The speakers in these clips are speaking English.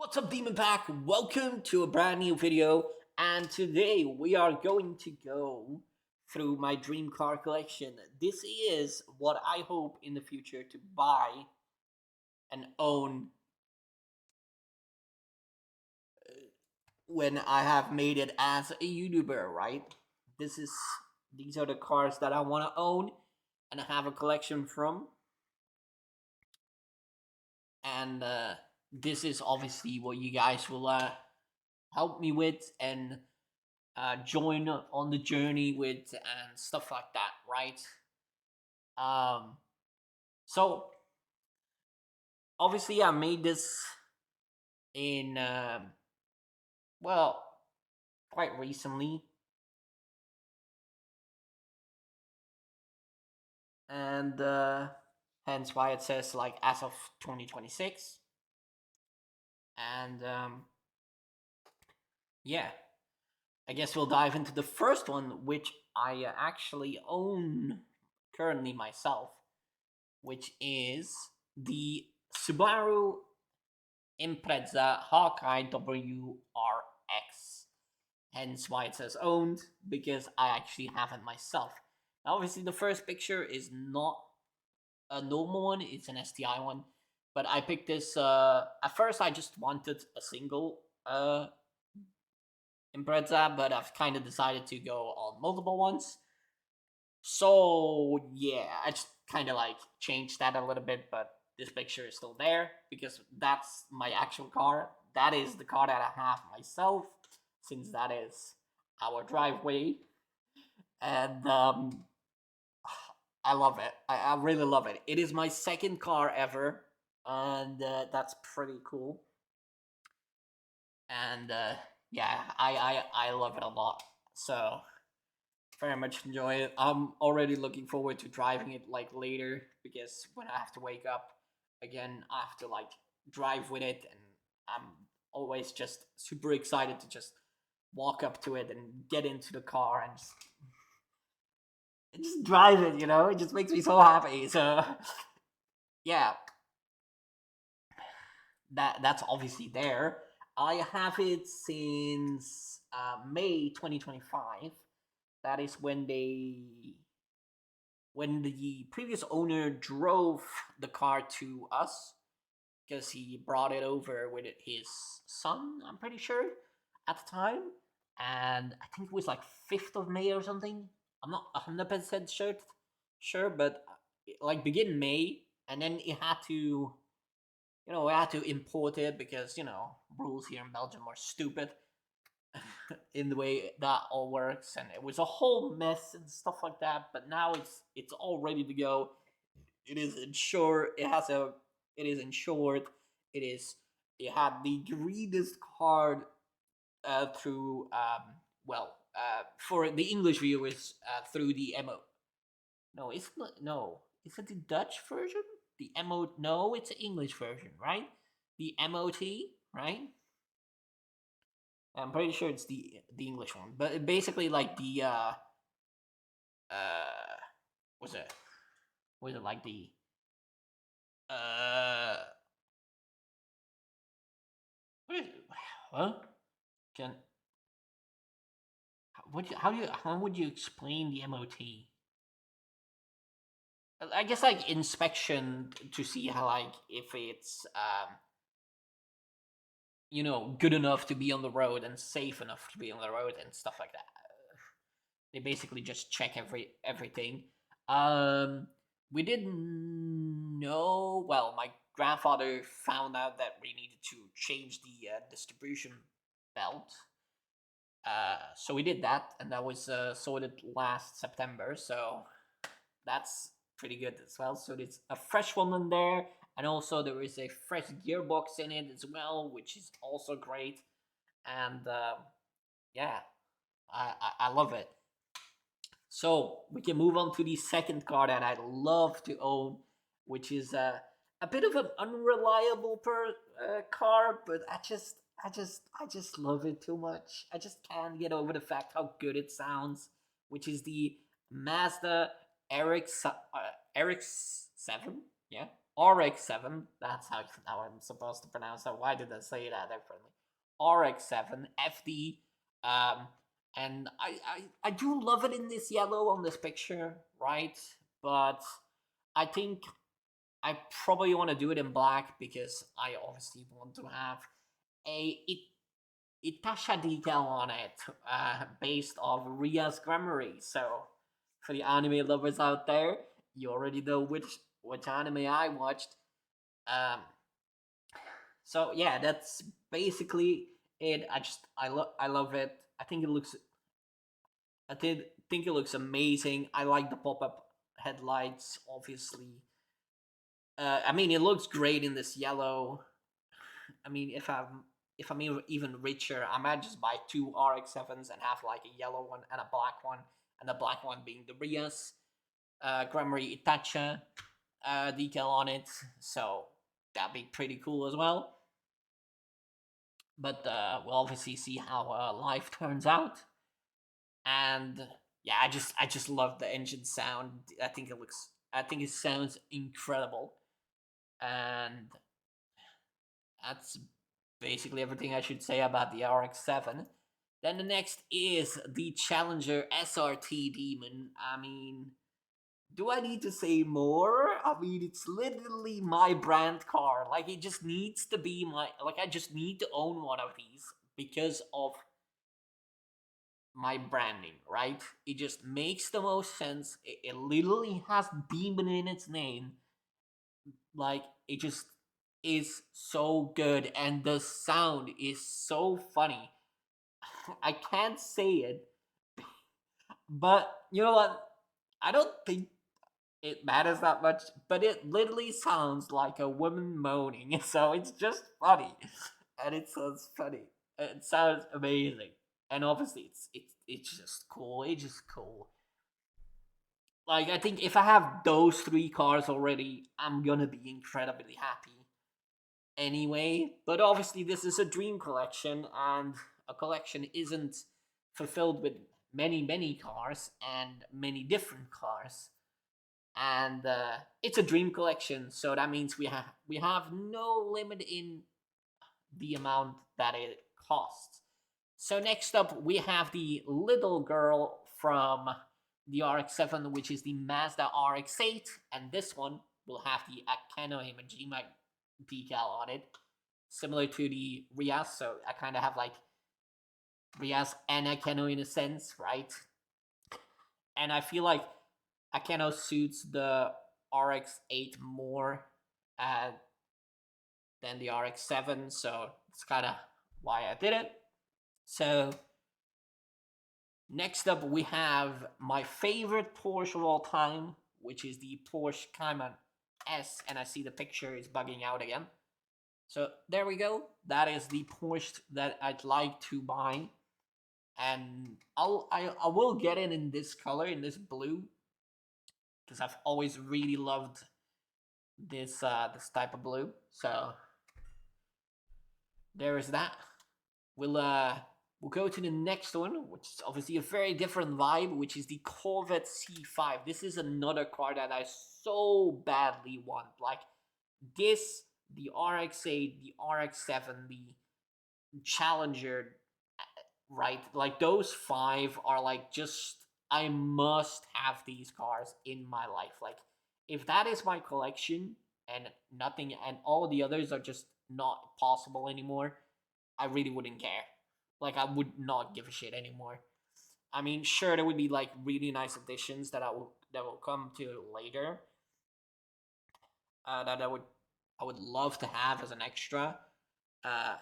What's up, Demon Pack? Welcome to a brand new video, and today we are going to go through my dream car collection. This is what I hope in the future to buy and own when I have made it as a YouTuber, right? These are the cars that I want to own and have a collection from. And this is obviously what you guys will help me with and join on the journey with and stuff like that, right? Um, so obviously I made this in well, quite recently, and hence why it says like as of 2026. And yeah, I guess we'll dive into the first one, which I actually own currently myself, which is the Subaru Impreza Hawkeye WRX. Hence why it says owned, because I actually have it myself. Now, obviously, the first picture is not a normal one, it's an STI one. But I picked this, at first I just wanted a single Impreza, but I've kind of decided to go on multiple ones. So yeah, I just kind of like changed that a little bit, but this picture is still there because that's my actual car. That is the car that I have myself, since that is our driveway, and I love it. I really love it. It is my second car ever, and that's pretty cool. And yeah, I love it a lot. So very much enjoy it. I'm already looking forward to driving it like later, because when I have to wake up again, I have to like drive with it, and I'm always just super excited to just walk up to it and get into the car and just drive it. It just makes me so happy. So yeah, that's obviously there. I have it since May 2025. That is when the previous owner drove the car to us, because he brought it over with his son, I'm pretty sure, at the time. And I think it was like 5th of May or something. I'm not 100% sure, but like begin May. And then it had to, we had to import it because, rules here in Belgium are stupid in the way that all works, and it was a whole mess and stuff like that. But now it's all ready to go. It is insured. It is insured. It had the greenest card through for the English viewers, through the MO. No, it's not. No, is it the Dutch version? The MO? No, it's the English version, right? The MOT, right? I'm pretty sure it's the English one, but basically like the what's it? Was it like the uh what is it? Huh? Can how would you explain the MOT? I guess like inspection to see how, like, if it's good enough to be on the road and safe enough to be on the road and stuff like that. They basically just check everything. We didn't know. Well, my grandfather found out that we needed to change the distribution belt. So we did that, and that was sorted last September. So that's pretty good as well. So there's a fresh one in there, and also there is a fresh gearbox in it as well, which is also great. And yeah, I love it. So we can move on to the second car that I love to own, which is a bit of an unreliable car, but I just love it too much. I just can't get over the fact how good it sounds, which is the Mazda RX 7, yeah, RX-7. That's how I'm supposed to pronounce that. Why did I say that differently? RX-7 FD. Um, and I do love it in this yellow on this picture, right? But I think I probably want to do it in black because I obviously want to have a Itasha decal on it, based off Ria's Grammary. So, for the anime lovers out there, you already know which anime I watched. Um, so yeah, that's basically it. I love it. I did think it looks amazing. I like the pop up headlights, obviously. I mean, it looks great in this yellow. I mean, if I'm even richer, I might just buy two RX-7s and have like a yellow one and a black one, and the black one being the Rias Grammary Itacha decal on it. So that'd be pretty cool as well. But we'll obviously see how life turns out. And yeah, I just love the engine sound. I think it sounds incredible. And that's basically everything I should say about the RX-7. Then the next is the Challenger SRT Demon. I mean, do I need to say more? I mean, it's literally my brand car. Like, it just needs to be my. Like, I just need to own one of these because of my branding, right? It just makes the most sense. It literally has demon in its name. Like, it just is so good, and the sound is so funny. I can't say it, but you know what? I don't think it matters that much, but it literally sounds like a woman moaning, so it's just funny. And it sounds funny. It sounds amazing. And obviously it's just cool. It's just cool. Like, I think if I have those three cars already, I'm gonna be incredibly happy anyway. But obviously, this is a dream collection, and a collection isn't fulfilled with many cars and many different cars. And it's a dream collection, so that means we have no limit in the amount that it costs. So next up, we have the little girl from the RX-7, which is the Mazda RX-8, and this one will have the Akeno Himajima decal on it, similar to the Rias. So I kind of have like Rias and Akeno in a sense, right? And I feel like Akeno suits the RX-8 more uh, than the RX-7, so it's kind of why I did it. So next up, we have my favorite Porsche of all time, which is the Porsche Cayman S, and I see the picture is bugging out again. So there we go. That is the Porsche that I'd like to buy, and I will get it in this color, in this blue, because I've always really loved this type of blue. So there is that. We'll go to the next one, which is obviously a very different vibe, which is the Corvette C5. This is another car that I so badly want. Like this, the RX-8, the RX-7, the Challenger, right? Like those five are like just I must have these cars in my life. Like if that is my collection and nothing and all the others are just not possible anymore, I really wouldn't care. Like I would not give a shit anymore. I mean, sure, there would be like really nice additions that will come to later. That I would love to have as an extra. Uh,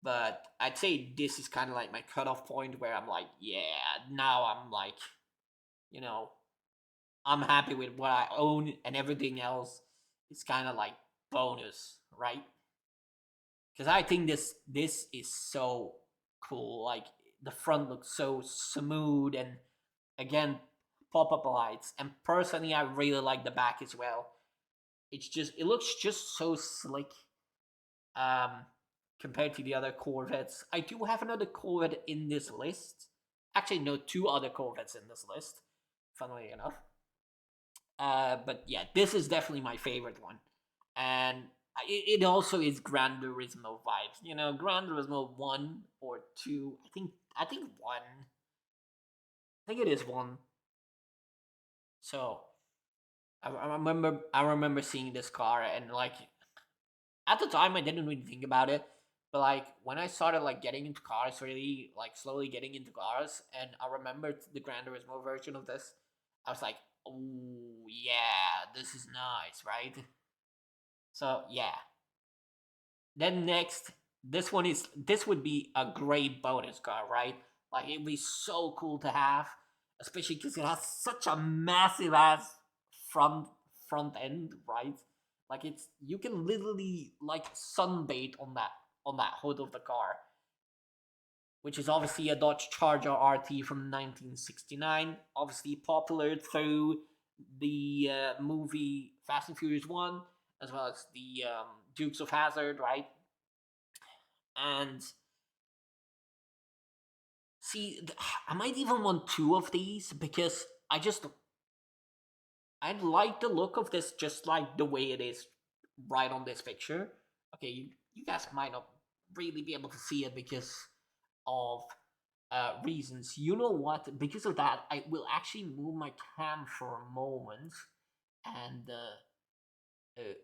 but I'd say this is kind of like my cutoff point where I'm like, yeah, now I'm like, you know, I'm happy with what I own, and everything else is kind of like bonus, right? Because I think this is so cool. Like the front looks so smooth, and again, pop up lights. And personally, I really like the back as well. It looks just so slick. Um, compared to the other Corvettes, I do have another Corvette in this list. Actually, no, two other Corvettes in this list. Funnily enough. But yeah, this is definitely my favorite one. and it also is Gran Turismo vibes. You know, Gran Turismo 1 or 2. I think one. I think it is one. So I remember seeing this car, and like at the time I didn't really think about it, but like when I started like getting into cars, really like slowly getting into cars, and I remembered the Gran Turismo version of this, I was like, oh yeah, this is nice, right? So yeah. Then next, this would be a great bonus car, right? Like it'd be so cool to have, especially because it has such a massive ass front front end, right? Like it's you can literally like sunbait on that hood of the car, which is obviously a Dodge Charger RT from 1969, obviously popular through the movie Fast and Furious 1, as well as the Dukes of Hazzard, right? And see, I might even want two of these because I like the look of this just like the way it is right on this picture. Okay, you guys might not really be able to see it because of reasons. You know what? Because of that, I will actually move my cam for a moment. And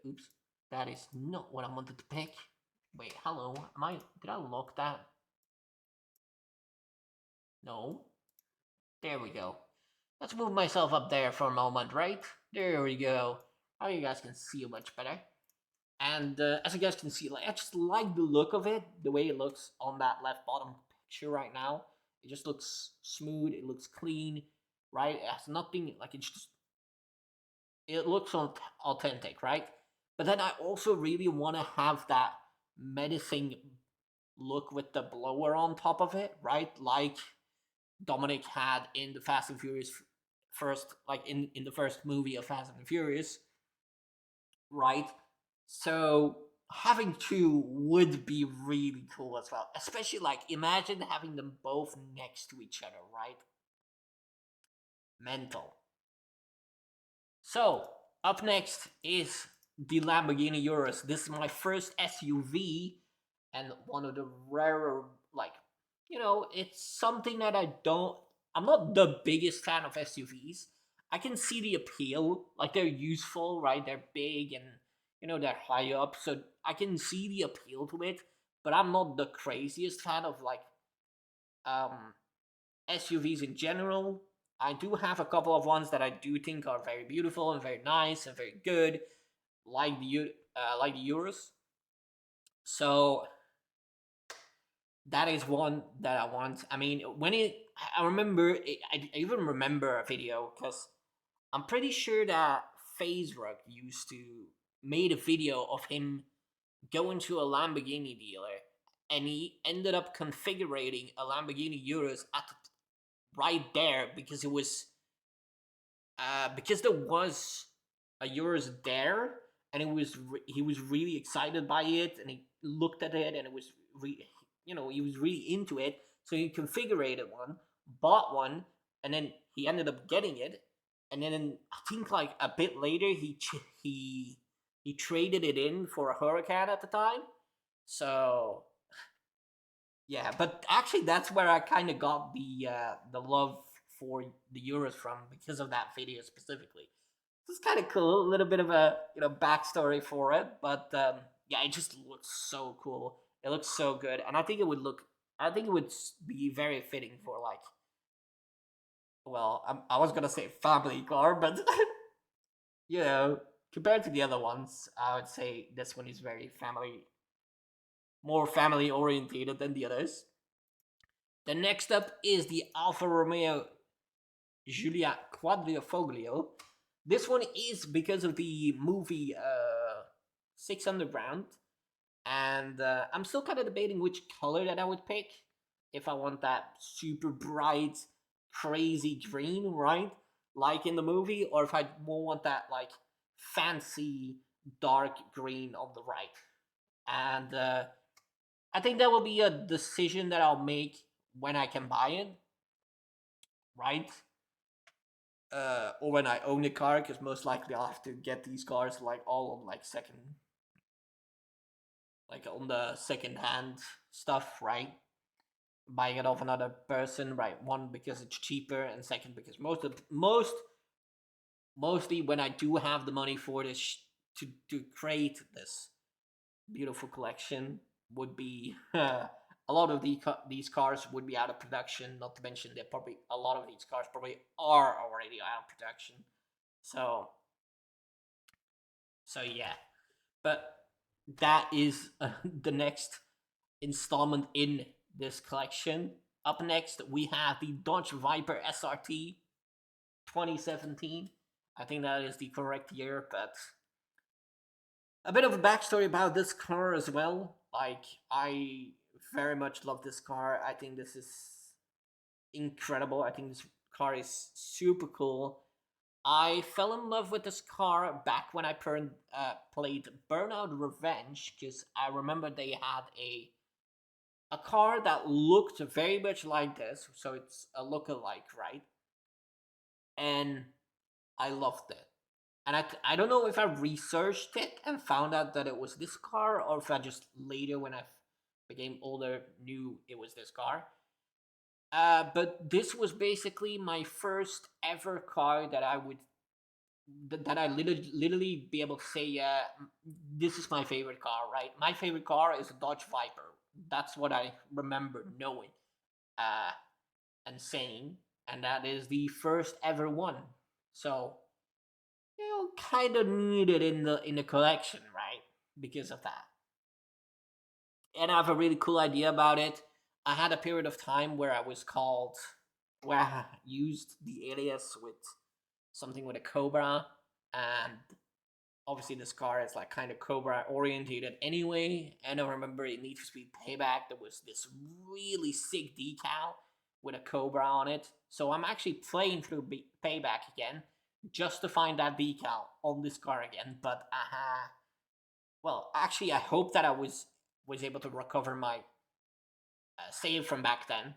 oops, that is not what I wanted to pick. Wait, hello. Did I lock that? No. There we go. Let's move myself up there for a moment, right? There we go. Now you guys can see it much better. And as you guys can see, like I just like the look of it, the way it looks on that left bottom picture right now. It just looks smooth. It looks clean, right? It has nothing like it looks authentic, right? But then I also really want to have that menacing look with the blower on top of it, right? Like Dominic had in the Fast and Furious first, like in the first movie of Fast and Furious, right? So having two would be really cool as well. Especially like imagine having them both next to each other, right? Mental. So up next is the Lamborghini Urus. This is my first SUV and one of the rarer like it's something that I'm not the biggest fan of SUVs. I can see the appeal, like they're useful, right? They're big and they're high up, so I can see the appeal to it, but I'm not the craziest fan of like um SUVs in general. I do have a couple of ones that I do think are very beautiful and very nice and very good, like the Urus. So that is one that I want. I mean, I remember, I even remember a video because I'm pretty sure that FaZe used to made a video of him going to a Lamborghini dealer, and he ended up configuring a Lamborghini Urus right there because there was a Urus there, and he was really excited by it, and he looked at it, and it was he was really into it. So he configured one, bought one, and then he ended up getting it. And then I think like a bit later he traded it in for a Huracan at the time. So yeah, but actually that's where I kind of got the love for the Euros from because of that video specifically. It's kind of cool, a little bit of a backstory for it, but yeah, it just looks so cool. It looks so good, and I think it would be very fitting for like, well, I was gonna say family car, but you know, compared to the other ones, I would say this one is very more family orientated than the others. The next up is the Alfa Romeo Giulia Quadrifoglio. This one is because of the movie Six Underground, and I'm still kind of debating which color that I would pick. If I want that super bright, crazy green, right, like in the movie, or if I more want that like fancy dark green on the right. And I think that will be a decision that I'll make when I can buy it, right? or when I own a car, because most likely I'll have to get these cars like all on like on the second hand stuff, right? Buying it off another person, right? One, because it's cheaper, and second, because mostly when I do have the money for this to create this beautiful collection, would be a lot of these cars would be out of production. Not to mention that probably a lot of these cars probably are already out of production. So yeah, but that is the next installment in this collection. Up next, we have the Dodge Viper SRT 2017. I think that is the correct year, but a bit of a backstory about this car as well. Like, I very much love this car. I think this is incredible. I think this car is super cool. I fell in love with this car back when I played Burnout Revenge, because I remember they had a car that looked very much like this, so it's a lookalike, right? And I loved it. And I don't know if I researched it and found out that it was this car, or if I just later, when I became older, knew it was this car. But this was basically my first ever car that I would that I literally be able to say, this is my favorite car, right? My favorite car is a Dodge Viper. That's what I remember knowing uh, and saying, and that is the first ever one. So, kind of need it in the collection, right? Because of that. And I have a really cool idea about it. I had a period of time where where I used the alias with something with a Cobra, and obviously this car is like kind of Cobra orientated anyway. And I remember in Need for Speed Payback there was this really sick decal with a Cobra on it. So I'm actually playing through Payback again just to find that decal on this car again. But well, actually, I hope that I was able to recover my save from back then.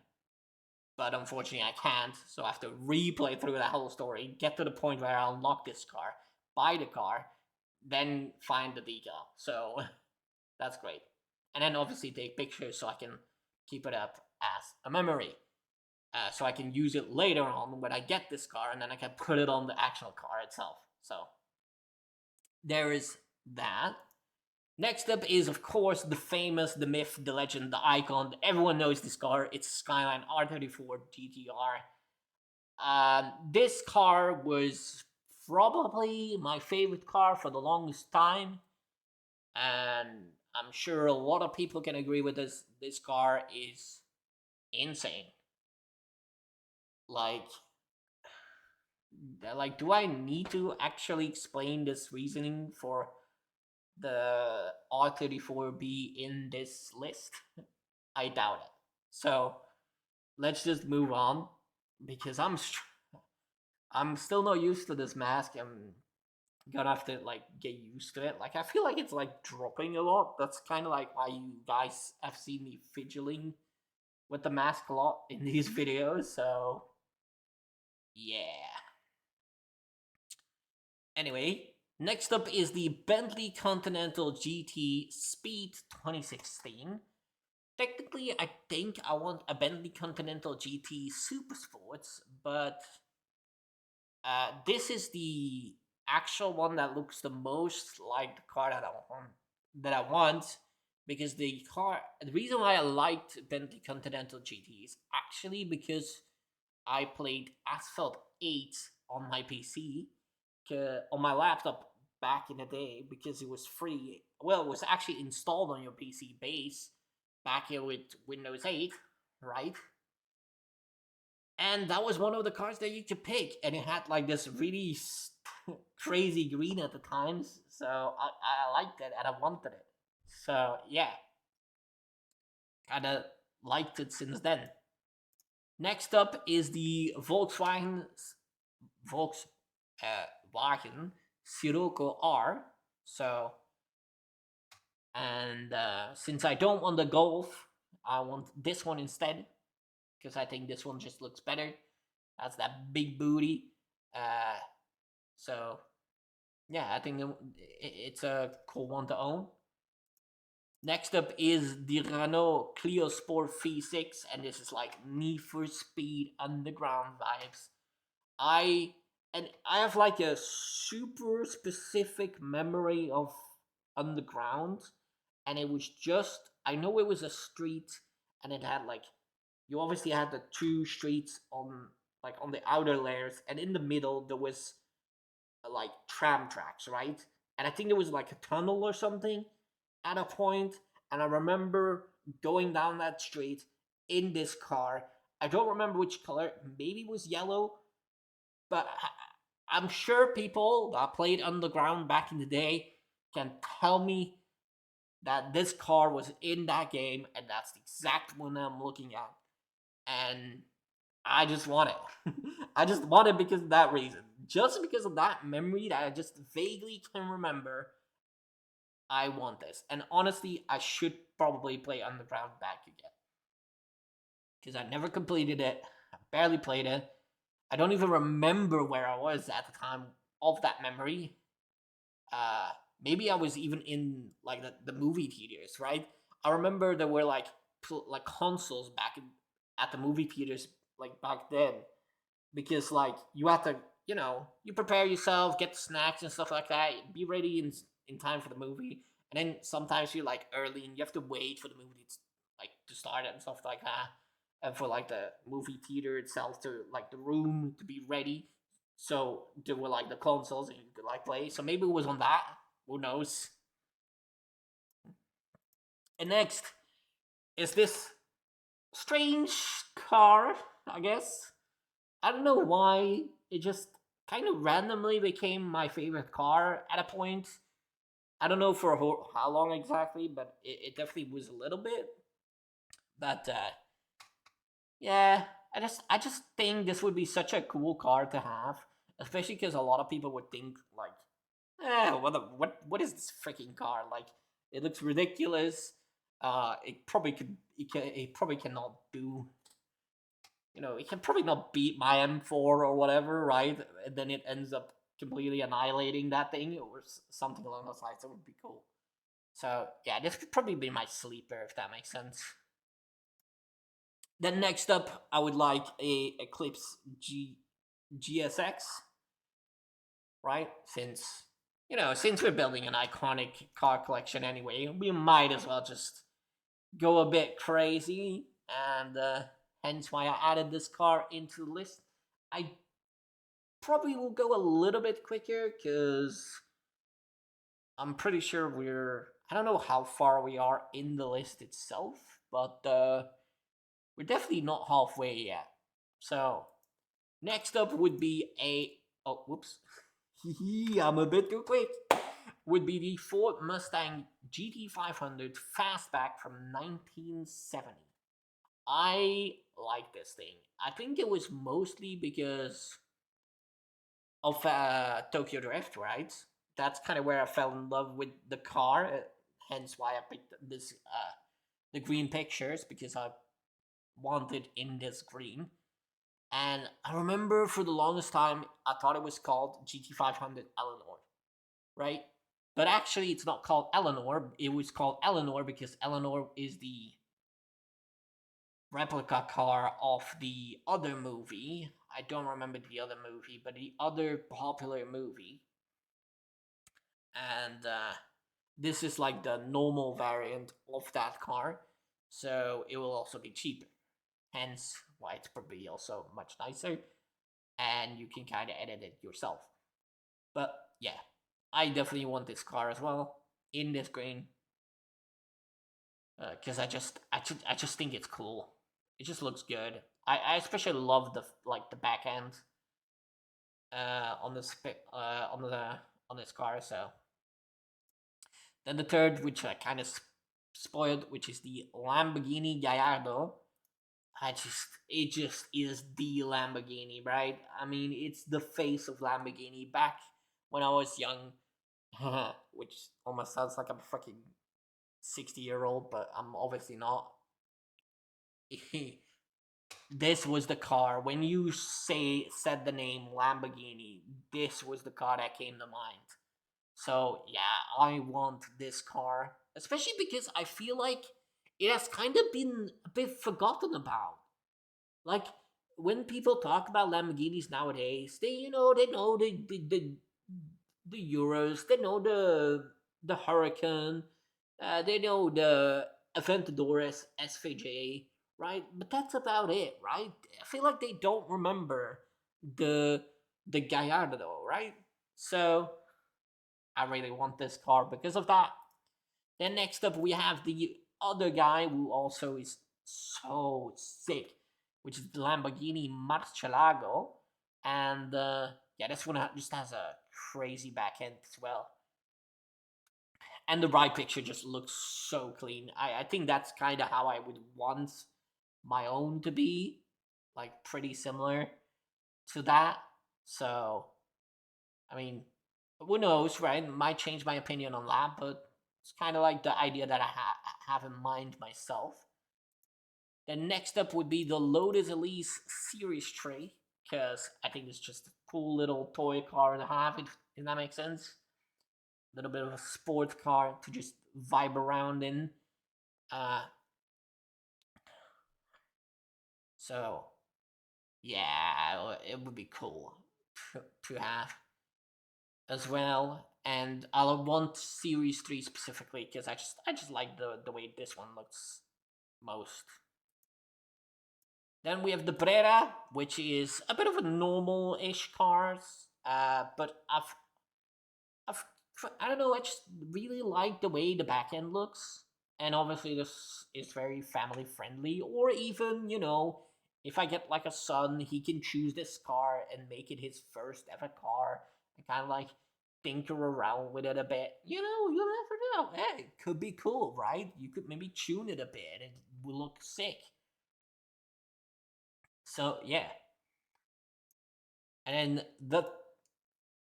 But unfortunately, I can't. So I have to replay through that whole story, get to the point where I unlock this car, buy the car, then find the decal. So that's great. And then obviously take pictures so I can keep it up as a memory. So I can use it later on when I get this car, and then I can put it on the actual car itself. So there is that. Next up is, of course, the famous, the myth, the legend, the icon. Everyone knows this car. It's Skyline R34 GTR. This car was probably my favorite car for the longest time, and I'm sure a lot of people can agree with this. This car is insane. Like, do I need to actually explain this reasoning for the R34B in this list? I doubt it. So let's just move on, because I'm still not used to this mask. I'm gonna have to like get used to it. Like, I feel like it's like dropping a lot. That's kind of like why you guys have seen me fidgeting with the mask a lot in these videos. So yeah. Anyway, next up is the Bentley Continental GT Speed 2016. Technically, I think I want a Bentley Continental GT Super Sports, but this is the actual one that looks the most like the car that I want, because the reason why I liked Bentley Continental GT is actually because I played Asphalt 8 on my PC, on my laptop back in the day, because it was free. Well, it was actually installed on your PC base back here with Windows 8, right? And that was one of the cars that you could pick, and it had like this really crazy green at the times, so I liked it and I wanted it. So yeah, kind of liked it since then. Next up is the Volkswagen Sirocco R. So, and since I don't want the Golf, I want this one instead, because I think this one just looks better. That's that big booty. Uh, so yeah, I think it's a cool one to own. Next up is the Renault Clio Sport V6, and this is like Need for Speed Underground vibes. I I have like a super specific memory of Underground, and it was just, I know it was a street, and it had like, you obviously had the two streets on, like on the outer layers, and in the middle there was like tram tracks, right? And I think there was like a tunnel or something at a point, and I remember going down that street in this car. I don't remember which color, maybe it was yellow, but I'm sure people that played Underground back in the day can tell me that this car was in that game, and that's the exact one I'm looking at. And I just want it. I just want it because of that reason. Just because of that memory that I just vaguely can remember, I want this. And honestly, I should probably play Underground back again. Because I never completed it. I barely played it. I don't even remember where I was at the time of that memory. Uh, Maybe I was even in like the movie theaters, right? I remember there were like like consoles back at the movie theaters like back then, because like you have to, you prepare yourself, get the snacks and stuff like that, be ready in time for the movie, and then sometimes you're like early and you have to wait for the movie to, like to start and stuff like that, and for like the movie theater itself to, like the room to be ready, so there were like the consoles and you could like play. So maybe it was on that. Who knows? And next is this strange car, I guess. I don't know why it just kind of randomly became my favorite car at a point. I don't know for how long exactly, but it definitely was a little bit. But yeah, I just think this would be such a cool car to have, especially because a lot of people would think like, what is this freaking car? Like, it looks ridiculous. It probably cannot do, it can probably not beat my M4 or whatever, right? And then it ends up completely annihilating that thing or something along those lines. That would be cool. So yeah, this could probably be my sleeper if that makes sense. Then next up, I would like a Eclipse GSX, right? Since we're building an iconic car collection anyway, we might as well just go a bit crazy, and hence why I added this car into the list. I probably will go a little bit quicker because I'm pretty sure I don't know how far we are in the list itself, but we're definitely not halfway yet. So next up would be oh, whoops. I'm a bit too quick. Would be the Ford Mustang GT500 Fastback from 1970. I like this thing. I think it was mostly because of Tokyo Drift, right? That's kind of where I fell in love with the car. Hence why I picked this the green pictures, because I wanted in this green. And I remember for the longest time I thought it was called GT500 Eleanor, right? But actually, it's not called Eleanor. It was called Eleanor because Eleanor is the replica car of the other movie. I don't remember the other movie, but the other popular movie. And this is like the normal variant of that car, so it will also be cheaper. Hence, why it's probably also much nicer, and you can kind of edit it yourself. But yeah, I definitely want this car as well in this green, because I just think it's cool. It just looks good. I especially love the back end on on this car. So then the third, which I kind of spoiled, which is the Lamborghini Gallardo. It just is the Lamborghini, right? I mean, it's the face of Lamborghini back when I was young, which almost sounds like I'm a fucking 60-year-old, but I'm obviously not. this was the car. When you said the name Lamborghini, this was the car that came to mind. So yeah, I want this car, especially because I feel like it has kind of been a bit forgotten about. Like when people talk about Lamborghinis nowadays, they know the Euros, they know the Huracan, they know the Aventador SVJ, right? But that's about it, right? I feel like they don't remember the the Gallardo, right? So I really want this car because of that. Then next up we have the other guy who also is so sick, which is the Lamborghini Murcielago, and yeah, this one just has a crazy back end as well. And the ride picture just looks so clean. I think that's kind of how I would want my own to be, like pretty similar to that. So, I mean, who knows, right? Might change my opinion on that, but it's kind of like the idea that I have in mind myself. Then next up would be the Lotus Elise Series Tray, because I think it's just a cool little toy car to have, if that makes sense. A little bit of a sports car to just vibe around in. Uh, so, yeah, it would be cool to have as well. And I want Series 3 specifically because I just like the way this one looks most. Then we have the Brera, which is a bit of a normal-ish cars, but I've I don't know. I just really like the way the back end looks, and obviously this is very family friendly. Or even if I get like a son, he can choose this car and make it his first ever car, and kind of like tinker around with it a bit. You never know. Hey, it could be cool, right? You could maybe tune it a bit, and it will look sick. So yeah, and then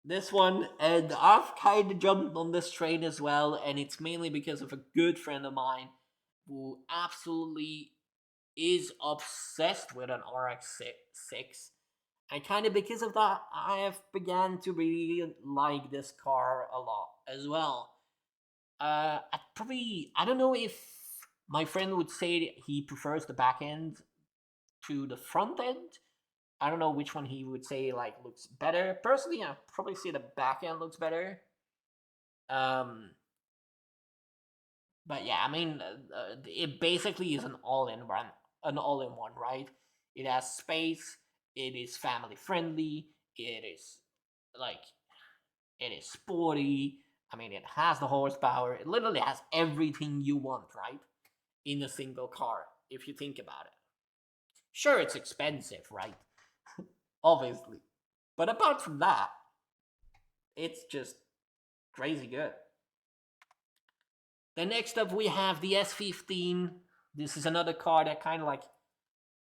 this one, and I've kind of jumped on this train as well, and it's mainly because of a good friend of mine who absolutely is obsessed with an RX 6. And kind of because of that, I have began to really like this car a lot as well. I don't know if my friend would say he prefers the back end to the front end. I don't know which one he would say like looks better. Personally, I probably say the back end looks better. Um, but yeah, I mean, it basically is an all-in-one, right? It has space. It is family friendly. It is like it is sporty. I mean, it has the horsepower. It literally has everything you want, right? In a single car, if you think about it. Sure, it's expensive, right? Obviously. But apart from that, it's just crazy good. Then next up we have the S15. This is another car that kind of like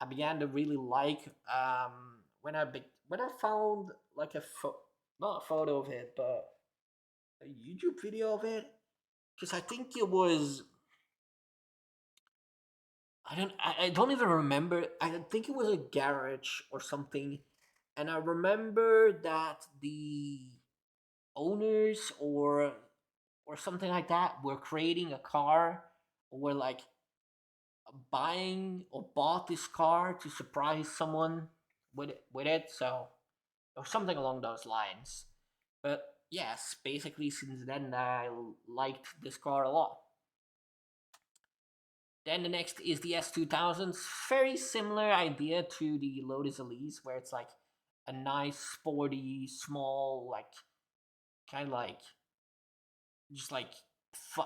I began to really like when I found like not a photo of it, but a YouTube video of it, because I think it was I don't even remember. I think it was a garage or something, and I remember that the owners or something like that were creating a car or were like buying or bought this car to surprise someone with it, so or something along those lines. But yes, basically since then I liked this car a lot. Then the next is the S2000s. Very similar idea to the Lotus Elise, where it's like a nice, sporty, small, like kind of like just like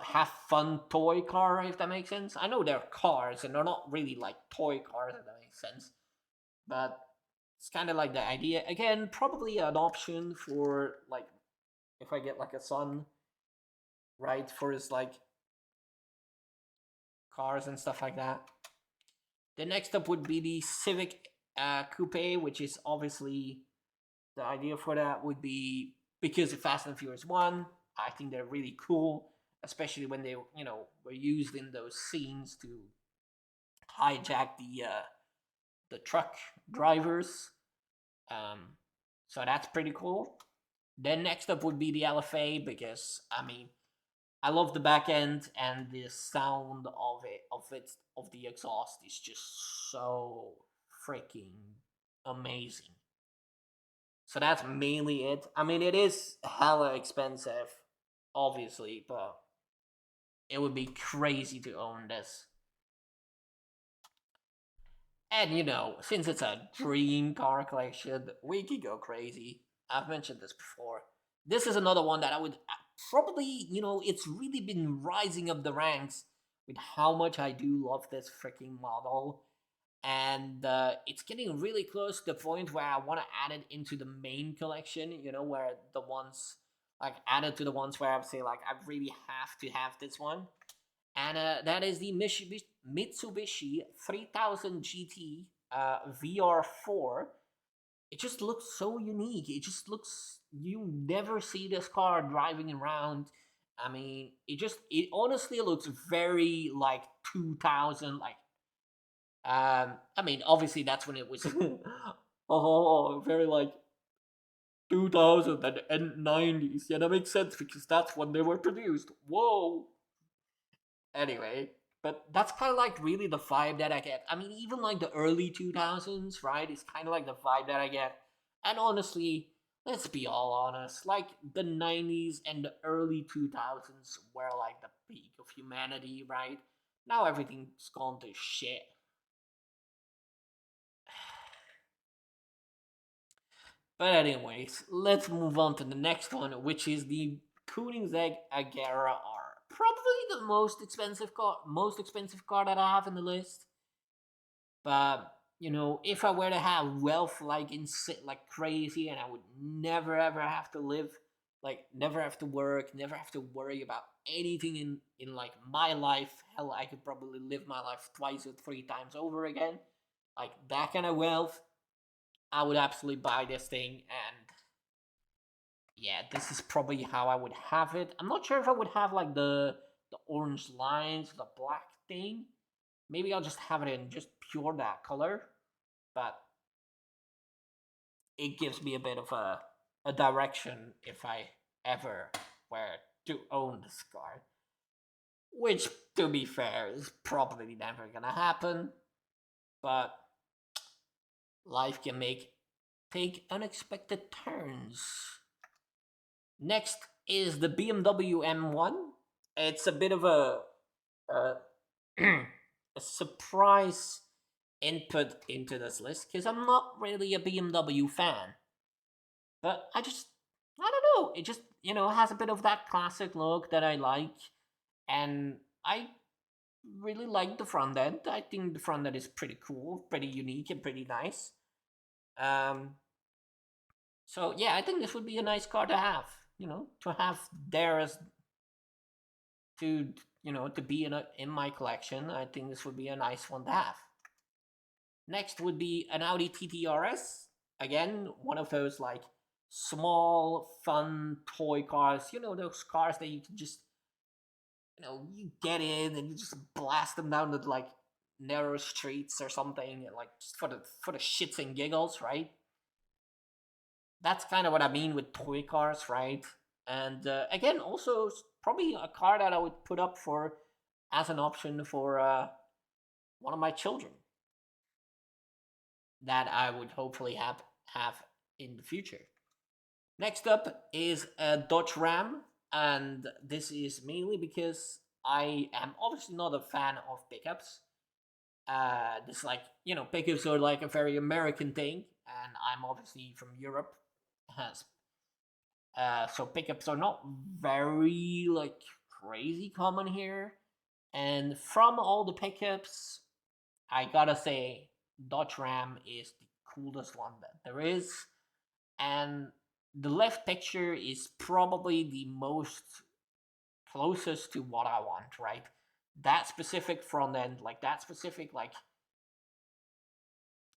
have fun toy car, if that makes sense. I know they're cars and they're not really like toy cars, if that makes sense. But it's kind of like the idea. Again, probably an option for like if I get like a son, right, for his like cars and stuff like that. The next up would be the Civic Coupe, which is obviously the idea for that would be because of Fast and Furious 1. I think they're really cool, especially when they were used in those scenes to hijack the truck drivers. Um, so that's pretty cool. Then next up would be the LFA because I mean I love the back end and the sound of the exhaust is just so freaking amazing. So that's mainly it. I mean, it is hella expensive, obviously, but it would be crazy to own this. And since it's a dream car collection, we could go crazy. I've mentioned this before. This is another one that I would probably, it's really been rising up the ranks with how much I do love this freaking model. And it's getting really close to the point where I want to add it into the main collection, where the ones, like, added to the ones where I would say, like, I really have to have this one. And that is the Mitsubishi 3000 GT VR4. It just looks so unique. It just looks, you never see this car driving around. I mean, it honestly looks very like 2000, like, I mean, obviously that's when it was, oh, very like 2000 and 90s. Yeah, that makes sense because that's when they were produced. Whoa. Anyway, but that's kind of like really the vibe that I get. I mean, even like the early 2000s, right? It's kind of like the vibe that I get. And honestly, let's be all honest, like the 90s and the early 2000s were like the peak of humanity, right? Now everything's gone to shit. But anyways, let's move on to the next one, which is the Koenigsegg Agera R. Probably the most expensive car that I have in the list. But if I were to have wealth like like crazy, and I would never ever have to live, like never have to work, never have to worry about anything in like my life. Hell, I could probably live my life twice or three times over again. Like that kind of wealth, I would absolutely buy this thing. And yeah, this is probably how I would have it. I'm not sure if I would have like the orange lines, the black thing. Maybe I'll just have it in just pure that color, but it gives me a bit of a direction if I ever were to own this car. Which, to be fair, is probably never gonna happen, but life can take unexpected turns. Next is the BMW M1. It's a bit of a, a surprise input into this list because I'm not really a BMW fan. But I don't know. It just, has a bit of that classic look that I like. And I really like the front end. I think the front end is pretty cool, pretty unique, and pretty nice. Um, so yeah, I think this would be a nice car to have. To have there as to to be in my collection. I think this would be a nice one to have. Next would be an Audi TT-RS. Again, one of those like small, fun toy cars. Those cars that you can just you get in and you just blast them down the like narrow streets or something, and like just for the shits and giggles, right? That's kind of what I mean with toy cars, right? And again, also probably a car that I would put up for as an option for one of my children that I would hopefully have in the future. Next up is a Dodge Ram, and this is mainly because I am obviously not a fan of pickups. This like pickups are like a very American thing, and I'm obviously from Europe. Has So pickups are not very like crazy common here. And from all the pickups, I gotta say Dodge Ram is the coolest one that there is. And the left picture is probably the most closest to what I want, right? That specific front end, like that specific like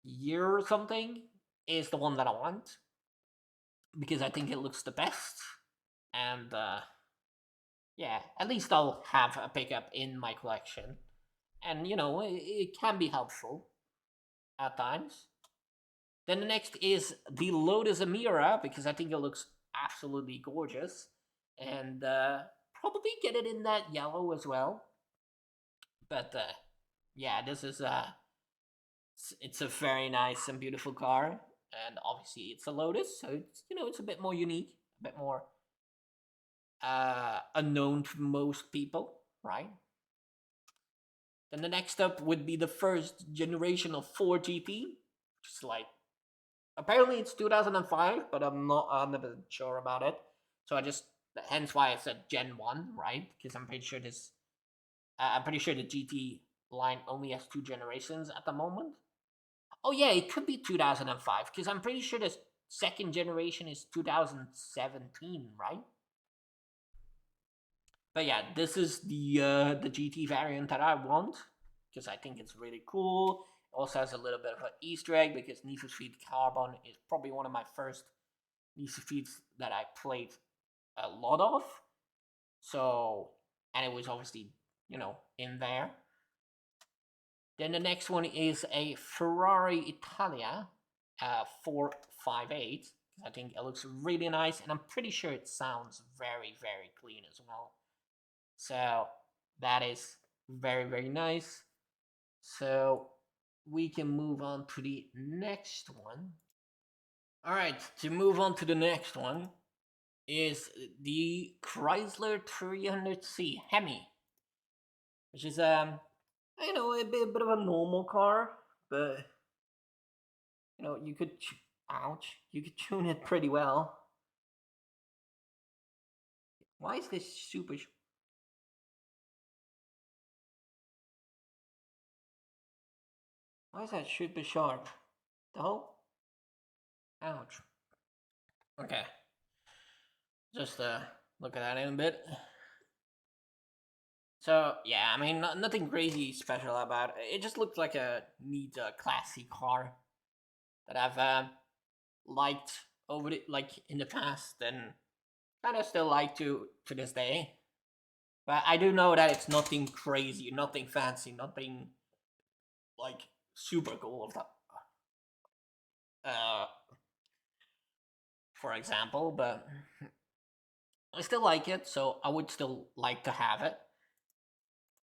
year or something, is the one that I want because I think it looks the best. And yeah, at least I'll have a pickup in my collection, and it can be helpful. at times. Then the next is the Lotus Amira, because I think it looks absolutely gorgeous. And probably get it in that yellow as well. But yeah, this is it's a very nice and beautiful car. And obviously it's a Lotus, so it's, you know, it's a bit more unique, a bit more unknown to most people, right? Then the next up would be the first generation of Ford GT, which is like, apparently it's 2005, but I'm not 100% sure about it. So I just, hence why I said Gen 1, right? Because I'm pretty sure the GT line only has 2 generations at the moment. Oh yeah, it could be 2005, because I'm pretty sure the second generation is 2017, right? But yeah, this is the GT variant that I want, because I think it's really cool. It also has a little bit of an Easter egg, because Need for Speed Carbon is probably one of my first Need for Speeds that I played a lot of. So, and it was obviously, you know, in there. Then the next one is a Ferrari Italia 458. I think it looks really nice, and I'm pretty sure it sounds very, very clean as well. So that is very, very nice. So we can move on to the next one. All right, to move on to the next one is the Chrysler 300C Hemi, which is you know, a bit of a normal car, but you know, you could you could tune it pretty well. Why is this super? Why is that super sharp? The whole? Ouch. Okay. Just look at that in a bit. So yeah, I mean, nothing crazy special about it. It just looks like a neat, classy car that I've liked over the, like in the past, and kind of still like to this day. But I do know that it's nothing crazy, nothing fancy, nothing like super cool of that. Uh, for example, but I still like it, so I would still like to have it.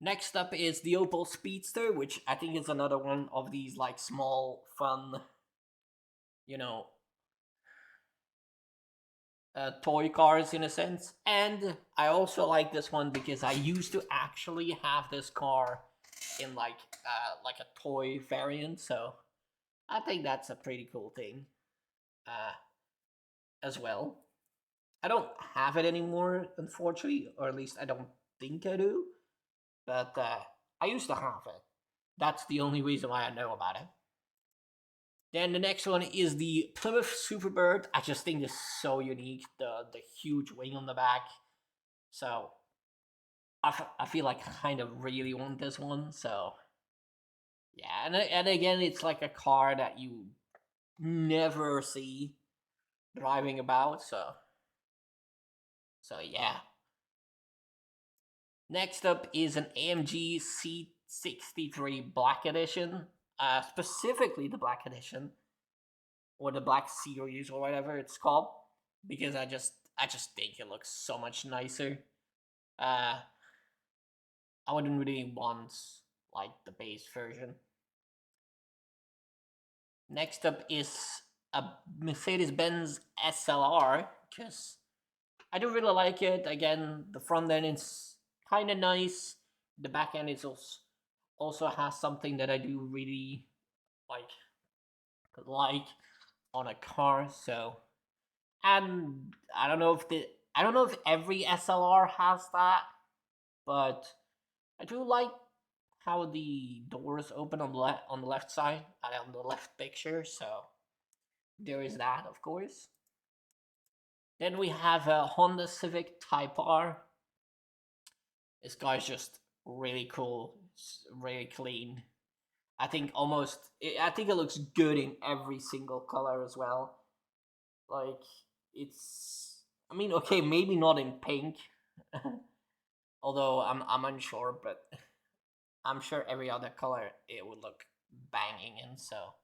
Next up is the Opel Speedster, which I think is another one of these like small, fun, you know, toy cars in a sense. And I also like this one because I used to actually have this car in like a toy variant, so I think that's a pretty cool thing as well. I don't have it anymore, unfortunately, or at least I don't think I do. But I used to have it. That's the only reason why I know about it. Then the next one is the Plymouth Superbird. I just think it's so unique. The huge wing on the back. So I feel like I kind of really want this one. So yeah, and again, it's like a car that you never see driving about. So yeah. Next up is an AMG C63 Black Edition. Specifically the Black Edition, or the Black Series, or whatever it's called, because I just think it looks so much nicer. I wouldn't really want like the base version. Next up is a Mercedes-Benz SLR, because I do really like it. Again, the front end is kind of nice. The back end is also has something that I do really like on a car. So, and I don't know if every SLR has that, but I do like how the doors open on the left side, on the left picture. So there is that, of course. Then we have a Honda Civic Type R. This guy's just really cool. It's really clean. I think it looks good in every single color as well. Like, it's, I mean, okay, maybe not in pink, although I'm unsure, but I'm sure every other color it would look banging in. So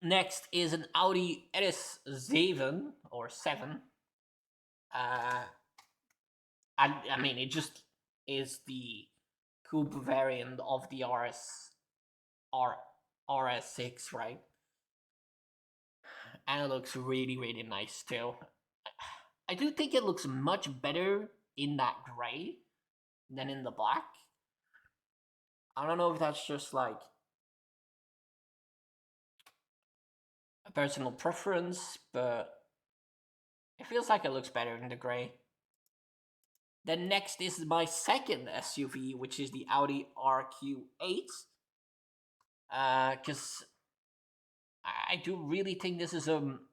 next is an Audi RS7 or 7. Uh, I mean, it just is the coupe variant of the RS6, right? And it looks really, really nice too. I do think it looks much better in that gray than in the black. I don't know if that's just like a personal preference, but it feels like it looks better in the gray. Then next is my second SUV, which is the Audi RQ8. Because I do really think this is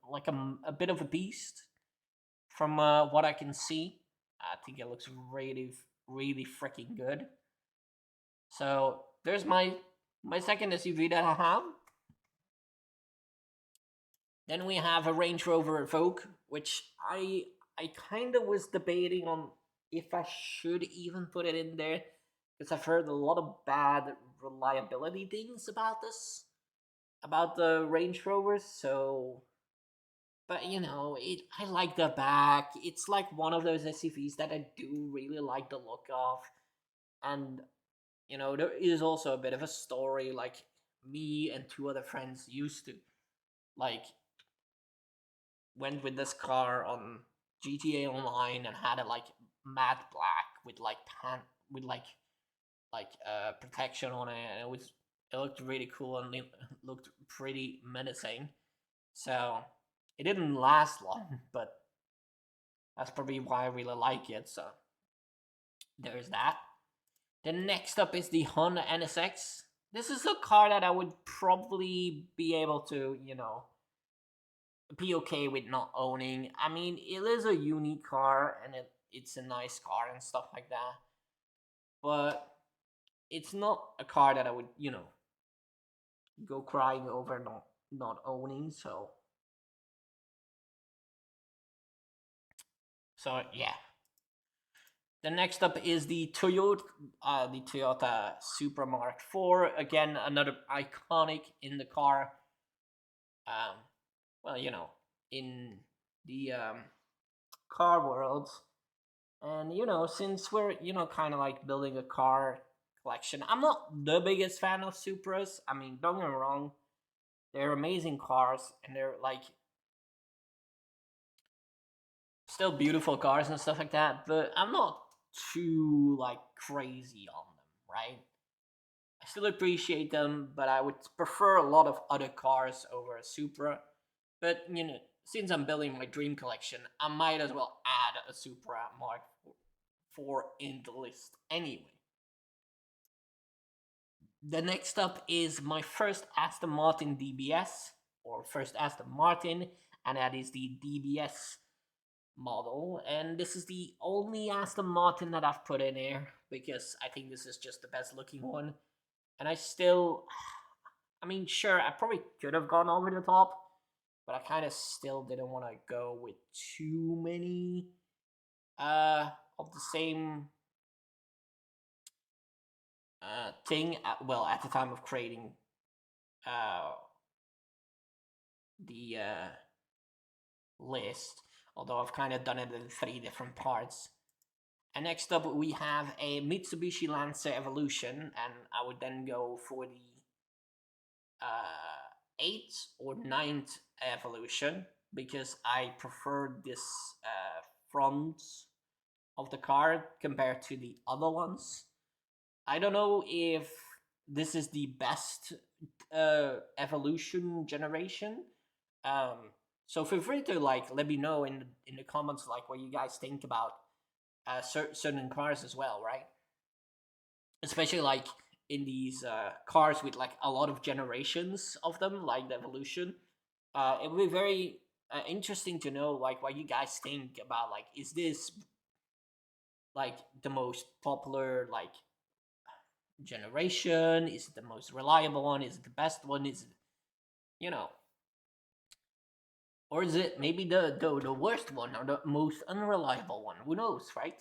like a bit of a beast from what I can see. I think it looks really, really freaking good. So there's my second SUV that I have. Then we have a Range Rover Evoque, which I kind of was debating on if I should even put it in there, because I've heard a lot of bad reliability things about this, about the Range Rovers. So, but you know, I like the back. It's like one of those SUVs that I do really like the look of, and you know, there is also a bit of a story. Like me and two other friends used to like went with this car on GTA Online and had it like matte black with like with protection on it, and it looked really cool and it looked pretty menacing. So it didn't last long, but that's probably why I really like it. So there's that. Then next up is the Honda NSX. This is a car that I would probably be able to, you know, be okay with not owning. I mean, it is a unique car and it's a nice car and stuff like that. But it's not a car that I would, you know, go crying over not owning. So yeah. The next up is the Toyota Supra Mark IV. Again, another iconic in the car. Well, you know, in the car world. And, you know, since we're, you know, kind of like building a car collection, I'm not the biggest fan of Supras. I mean, don't get me wrong, they're amazing cars and they're like still beautiful cars and stuff like that, but I'm not too like crazy on them, right? I still appreciate them, but I would prefer a lot of other cars over a Supra. But, you know, since I'm building my dream collection, I might as well add a Supra Mark IV in the list anyway. The next up is my first Aston Martin DBS, or first Aston Martin, and that is the DBS model. And this is the only Aston Martin that I've put in here because I think this is just the best looking one. And I still, I mean, sure, I probably could have gone over the top, but I kind of still didn't want to go with too many of the same thing. Well, at the time of creating the list, although I've kind of done it in 3 different parts. And next up we have a Mitsubishi Lancer Evolution, and I would then go for the 8th or 9th Evolution because I prefer this front of the car compared to the other ones. I don't know if this is the best Evolution generation. So feel free to like let me know in the comments like what you guys think about certain cars as well, right? Especially like in these cars with like a lot of generations of them, like the Evolution. It would be very interesting to know like what you guys think about like, is this like the most popular like generation? Is it the most reliable one? Is it the best one? Is it, you know, or is it maybe the worst one or the most unreliable one? Who knows, right?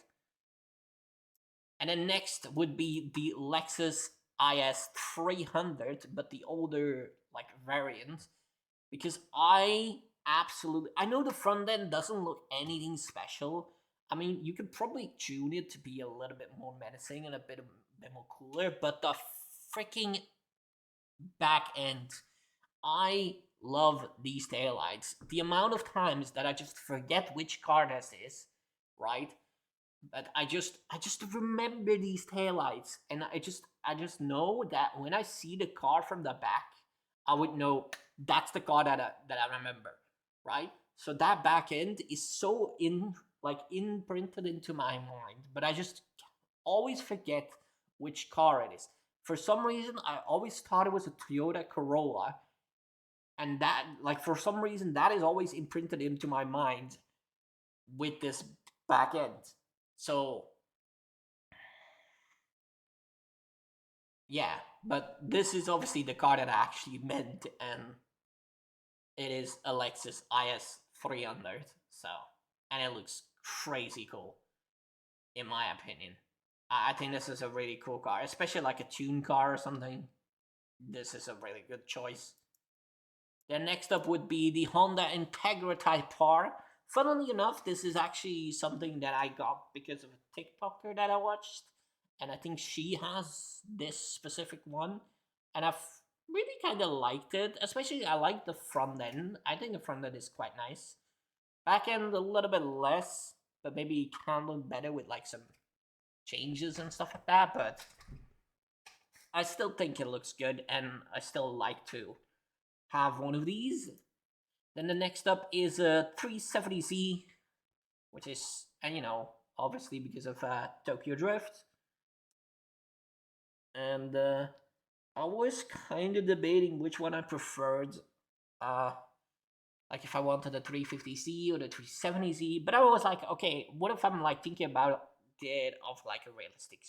And then next would be the Lexus IS 300, but the older like variant, because I know the front end doesn't look anything special. I mean, you could probably tune it to be a little bit more menacing and a bit more cooler, but the freaking back end, I love these taillights. The amount of times that I just forget which car this is, right? But I just remember these taillights, and I just know that when I see the car from the back, I would know that's the car that I remember, right? So that back end is so imprinted into my mind, but I just always forget which car it is. For some reason, I always thought it was a Toyota Corolla, and that for some reason that is always imprinted into my mind with this back end. So yeah, but this is obviously the car that I actually meant, and it is a Lexus IS 300. So, and it looks crazy cool, in my opinion. I think this is a really cool car, especially like a tune car or something. This is a really good choice. Then next up would be the Honda Integra Type R. Funnily enough, this is actually something that I got because of a TikToker that I watched, and I think she has this specific one, and I've really kind of liked it. Especially, I like the front end. I think the front end is quite nice. Back end a little bit less, but maybe can look better with like some changes and stuff like that. But I still think it looks good, and I still like to have one of these. Then the next up is a 370Z, which is, and obviously because of Tokyo Drift. And I was kind of debating which one I preferred. Like if I wanted a 350Z or the 370Z, but I was like, okay, what if I'm like thinking about it of like a realistic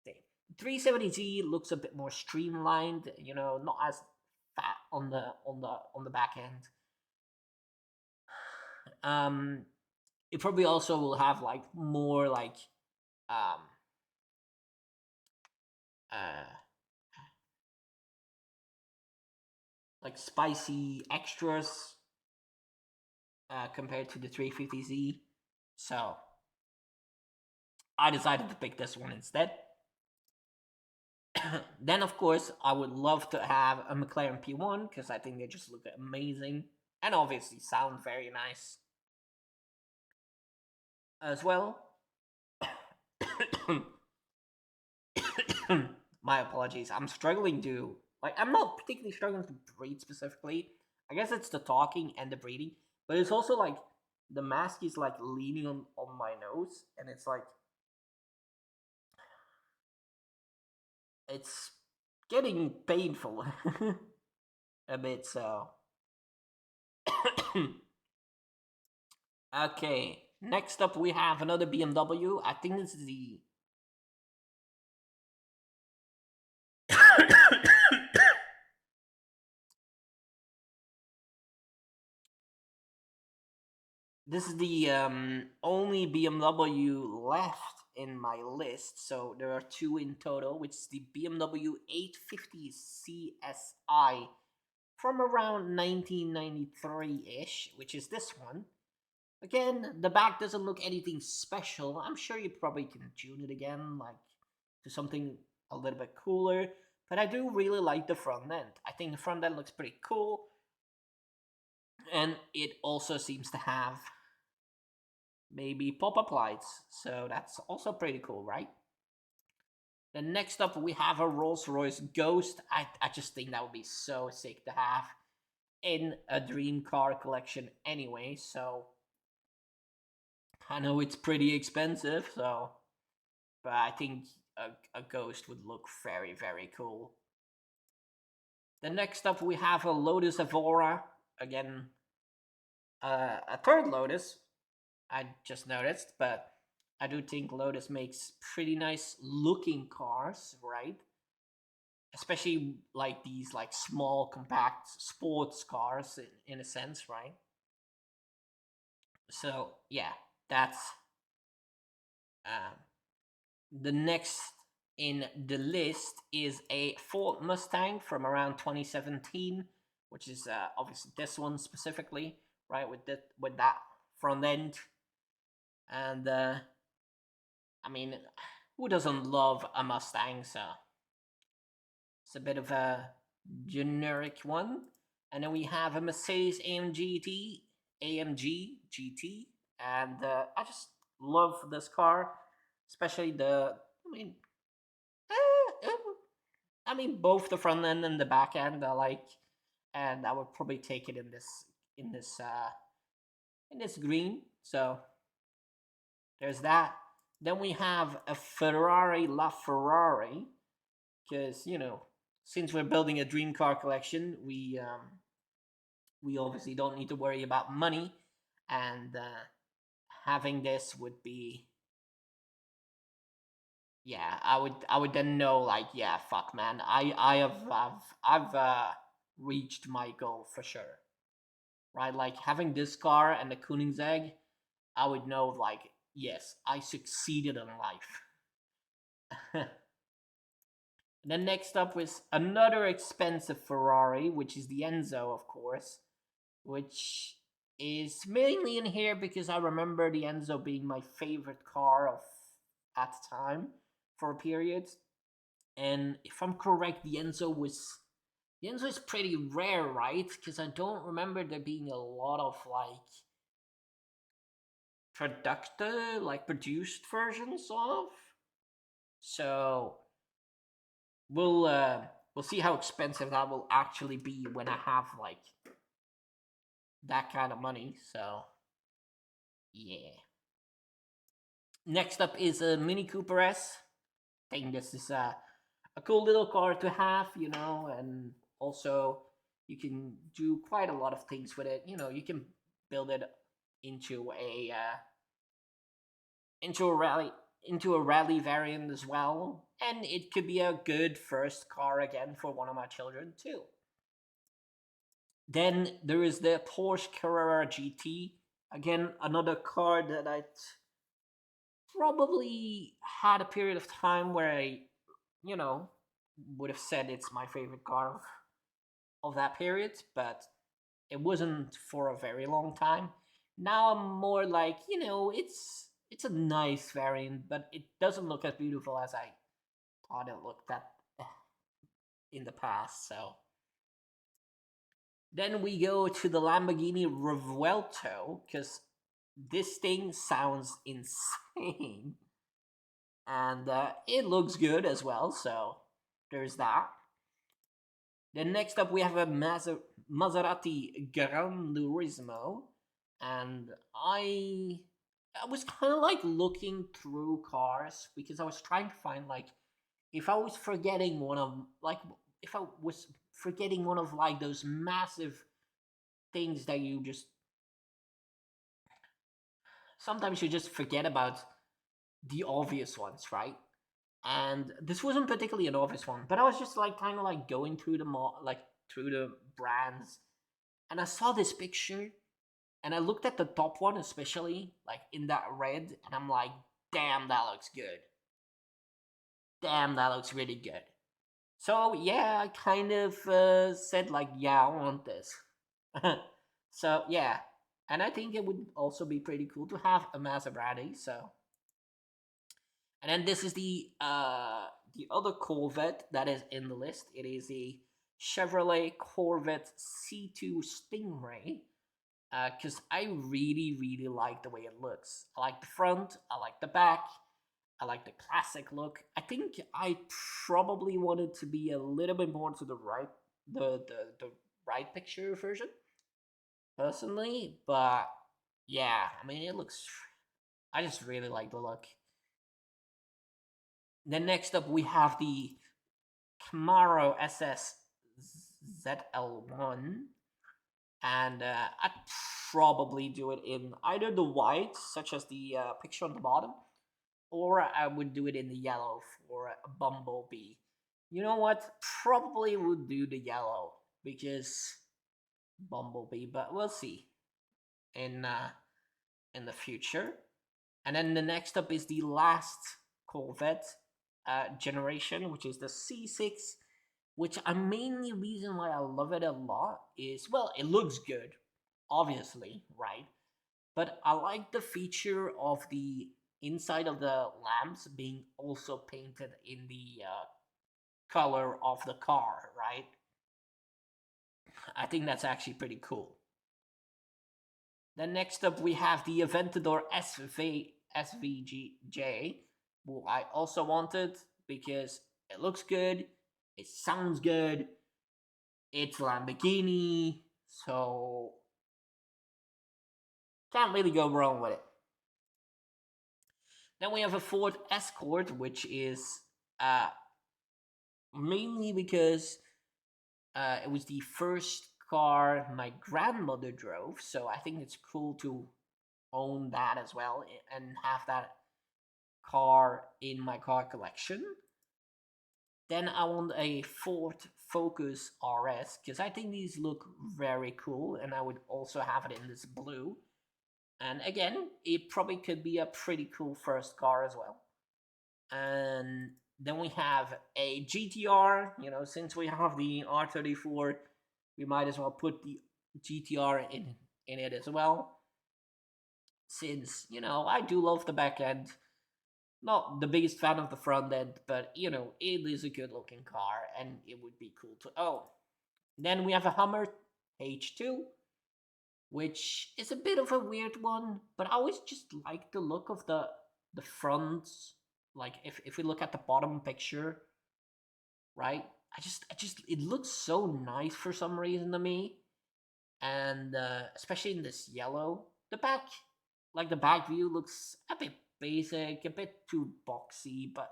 thing? 370Z looks a bit more streamlined, not as fat on the back end. It probably also will have like more um uh like spicy extras compared to the 350Z. So I decided to pick this one instead. Then of course I would love to have a McLaren P1 because I think they just look amazing and obviously sound very nice as well. My apologies. I'm struggling to I'm not particularly struggling to breathe specifically. I guess it's the talking and the breathing, but it's also like the mask is like leaning on my nose, and it's like it's getting painful a bit. So okay, next up we have another BMW. I think this is the this is the only BMW left in my list. So there are two in total, which is the BMW 850 CSI from around 1993-ish, which is this one. Again, the back doesn't look anything special. I'm sure you probably can tune it again, like to something a little bit cooler. But I do really like the front end. I think the front end looks pretty cool. And it also seems to have maybe pop-up lights. So that's also pretty cool, right? Then next up we have a Rolls-Royce Ghost. I just think that would be so sick to have in a dream car collection anyway. So I know it's pretty expensive, but I think a Ghost would look very, very cool. Then next up we have a Lotus Evora. Again, a third Lotus, I just noticed, but I do think Lotus makes pretty nice looking cars, right? Especially like these like small compact sports cars in a sense, right? So yeah, that's um, the next in the list is a Ford Mustang from around 2017, which is obviously this one specifically, right? With that front end, and I mean, who doesn't love a Mustang? So it's a bit of a generic one. And then we have a Mercedes AMG GT, and I just love this car, especially the. Eh, eh, I mean, both the front end and the back end I like, and I would probably take it in this in this green. So there's that. Then we have a Ferrari LaFerrari, because since we're building a dream car collection, we obviously don't need to worry about money, and having this would be, yeah, I would then know, like, yeah, fuck man, I've reached my goal for sure, right? Like having this car and the Koenigsegg, I would know, like, yes, I succeeded in life. Then next up was another expensive Ferrari, which is the Enzo, of course, which is mainly in here because I remember the Enzo being my favorite car of at the time for a period. And if I'm correct, the Enzo is pretty rare, right? Because I don't remember there being a lot of produced versions of. So we'll see how expensive that will actually be when I have like that kind of money. So yeah. Next up is a Mini Cooper S. I think this is a cool little car to have, and also you can do quite a lot of things with it. You can build it into a rally variant as well, and it could be a good first car again for one of my children too. Then there is the Porsche Carrera GT. Again, another car that I probably had a period of time where I, you know, would have said it's my favorite car of that period, but it wasn't for a very long time. Now I'm more like, it's a nice variant, but it doesn't look as beautiful as I thought it looked at in the past. So then we go to the Lamborghini Revuelto, because this thing sounds insane, and it looks good as well. So there's that. Then next up we have a Maserati Gran Turismo, and I was kind of like looking through cars because I was trying to find like if I was forgetting one of like if I was forgetting one of like those massive things that you just sometimes you just forget about the obvious ones, right? And this wasn't particularly an obvious one, but I was just like kind of like going through through the brands, and I saw this picture, and I looked at the top one, especially like in that red, and I'm like, damn, that looks good. Damn, that looks really good. So yeah, I kind of said like, yeah, I want this. So yeah, and I think it would also be pretty cool to have a Maserati. So, and then this is the other Corvette that is in the list. It is a Chevrolet Corvette C2 Stingray. Because I really, really like the way it looks. I like the front, I like the back, I like the classic look. I think I probably wanted to be a little bit more to the right, the right picture version, personally. But yeah, I mean, it looks. I just really like the look. Then next up, we have the Camaro SS ZL1, and I'd probably do it in either the white, such as the picture on the bottom, or I would do it in the yellow for a Bumblebee. You know what? Probably would do the yellow because Bumblebee, but we'll see in in the future. And then the next up is the last Corvette, generation, which is the C6. Which a mainly reason why I love it a lot is, well, it looks good, obviously, right? But I like the feature of the inside of the lamps being also painted in the color of the car, right? I think that's actually pretty cool. Then next up we have the Aventador SVJ, who I also wanted because it looks good, it sounds good, it's Lamborghini, so can't really go wrong with it. Then we have a Ford Escort, which is uh, mainly because it was the first car my grandmother drove, so I think it's cool to own that as well and have that car in my car collection. Then I want a Ford Focus RS because I think these look very cool, and I would also have it in this blue. And again, it probably could be a pretty cool first car as well. And then we have a GTR. You know, since we have the R34, we might as well put the GTR in it as well. Since, you know, I do love the back end. Not the biggest fan of the front end, but you know, it is a good looking car and it would be cool to own. Then we have a Hummer H2, which is a bit of a weird one, but I always just like the look of the fronts. Like if we look at the bottom picture, right? I just it looks so nice for some reason to me, and especially in this yellow. The back, like the back view, looks a bit basic, a bit too boxy, but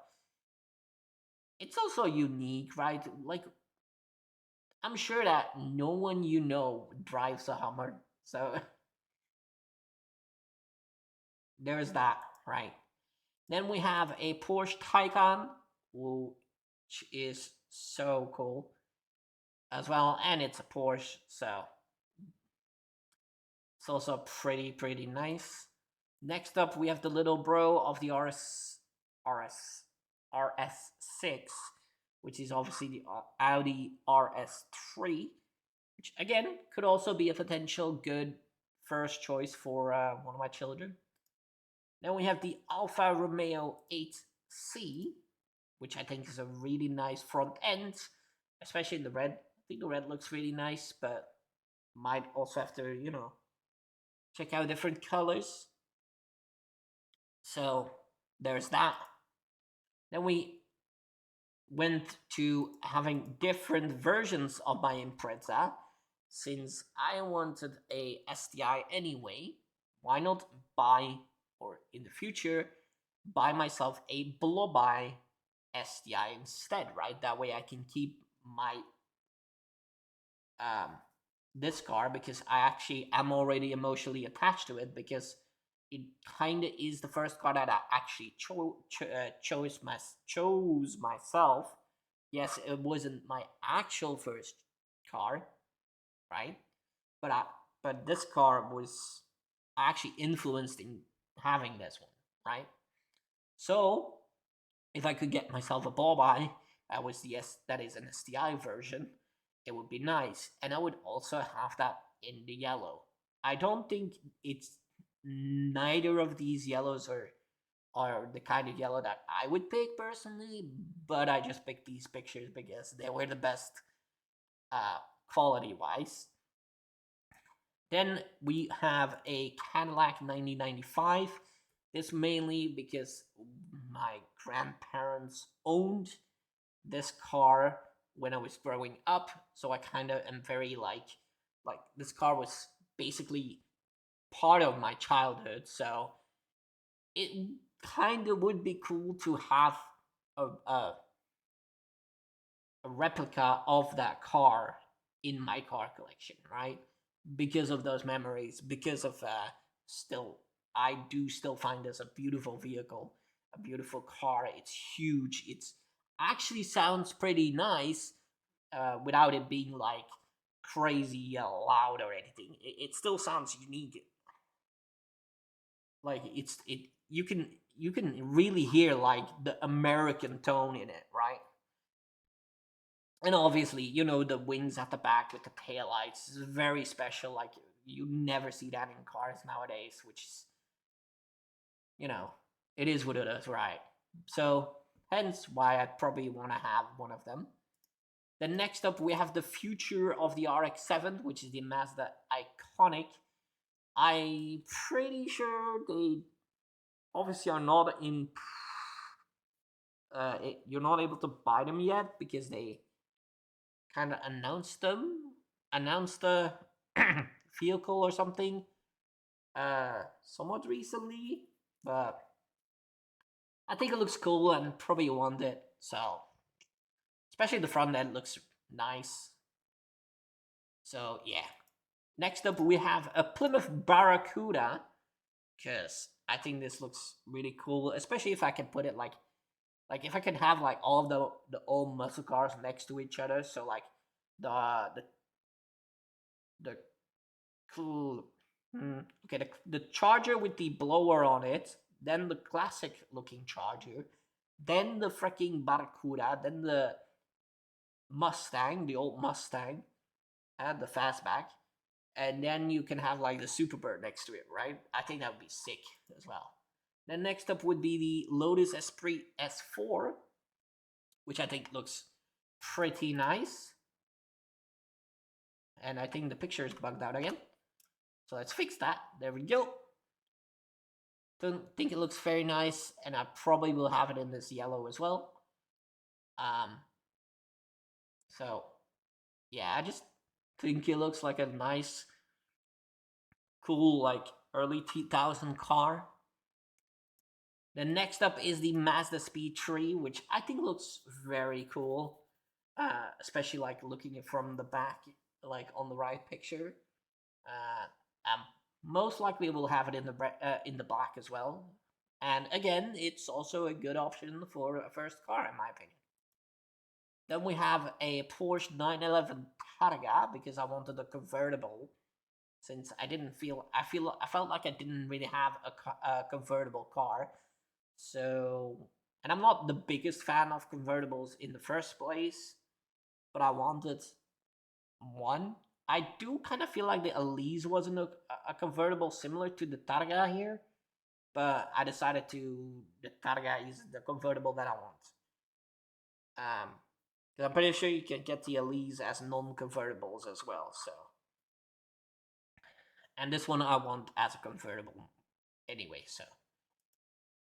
it's also unique, right? Like I'm sure that no one you know drives a Hummer, so there's that, right? Then we have a Porsche Taycan, which is so cool as well, and it's a Porsche, so it's also pretty nice. Next up, we have the little bro of the RS6, which is obviously the Audi RS3, which again could also be a potential good first choice for one of my children. Then we have the Alfa Romeo 8C, which I think is a really nice front end, especially in the red. I think the red looks really nice, but might also have to, you know, check out different colors. So there's that. Then we went to having different versions of my Impreza. Since I wanted a STI anyway, why not buy, or in the future, buy myself a blow-by STI instead, right? That way I can keep my this car because I actually am already emotionally attached to it because it kind of is the first car that I actually chose myself. Yes, it wasn't my actual first car, right? But this car was actually influenced in having this one, right? So if I could get myself a ball by that is an STI version, it would be nice. And I would also have that in the yellow. I don't think it's neither of these yellows are the kind of yellow that I would pick personally, but I just picked these pictures because they were the best quality wise. Then we have a Cadillac 9095. This mainly because my grandparents owned this car when I was growing up, so I kind of am very like this car was basically part of my childhood, so it kind of would be cool to have a replica of that car in my car collection, right? Because of those memories, because of still, I do still find this a beautiful vehicle, a beautiful car. It's huge. It's actually sounds pretty nice without it being like crazy loud or anything. It still sounds unique. Like it you can really hear like the American tone in it, right? And obviously, you know, the wings at the back with the taillights is very special. Like you never see that in cars nowadays, which is, you know, it is what it is, right? So hence why I probably want to have one of them. Then next up we have the future of the RX-7, which is the Mazda Iconic. I'm pretty sure they obviously are not in. You're not able to buy them yet because they kind of announced the vehicle or something, somewhat recently. But I think it looks cool and probably want it. So, especially the front end looks nice. So yeah. Next up, we have a Plymouth Barracuda, because I think this looks really cool, especially if I can put it like if I can have like all of the old muscle cars next to each other. So like the the cool. Okay, the Charger with the blower on it, then the classic looking Charger, then the freaking Barracuda, then the Mustang, the old Mustang, and the fastback, and then you can have like the Superbird next to it, right? I think that would be sick as well. Then next up would be the Lotus Esprit S4, which I think looks pretty nice. And I think the picture is bugged out again. So let's fix that. There we go. Don't think it looks very nice, and I probably will have it in this yellow as well. So yeah, I just think it looks like a nice, cool, like early 2000 car. Then next up is the Mazda Speed 3, which I think looks very cool, especially like looking it from the back, like on the right picture. Most likely we'll have it in the black as well. And again, it's also a good option for a first car, in my opinion. Then we have a Porsche 911 Targa, because I wanted a convertible, since I felt like I didn't really have a convertible car. So, and I'm not the biggest fan of convertibles in the first place, but I wanted one. I do kind of feel like the Elise wasn't a convertible similar to the Targa here, but I decided the Targa is the convertible that I want. Cause I'm pretty sure you can get the Elise as non-convertibles as well. So, and this one I want as a convertible anyway. So,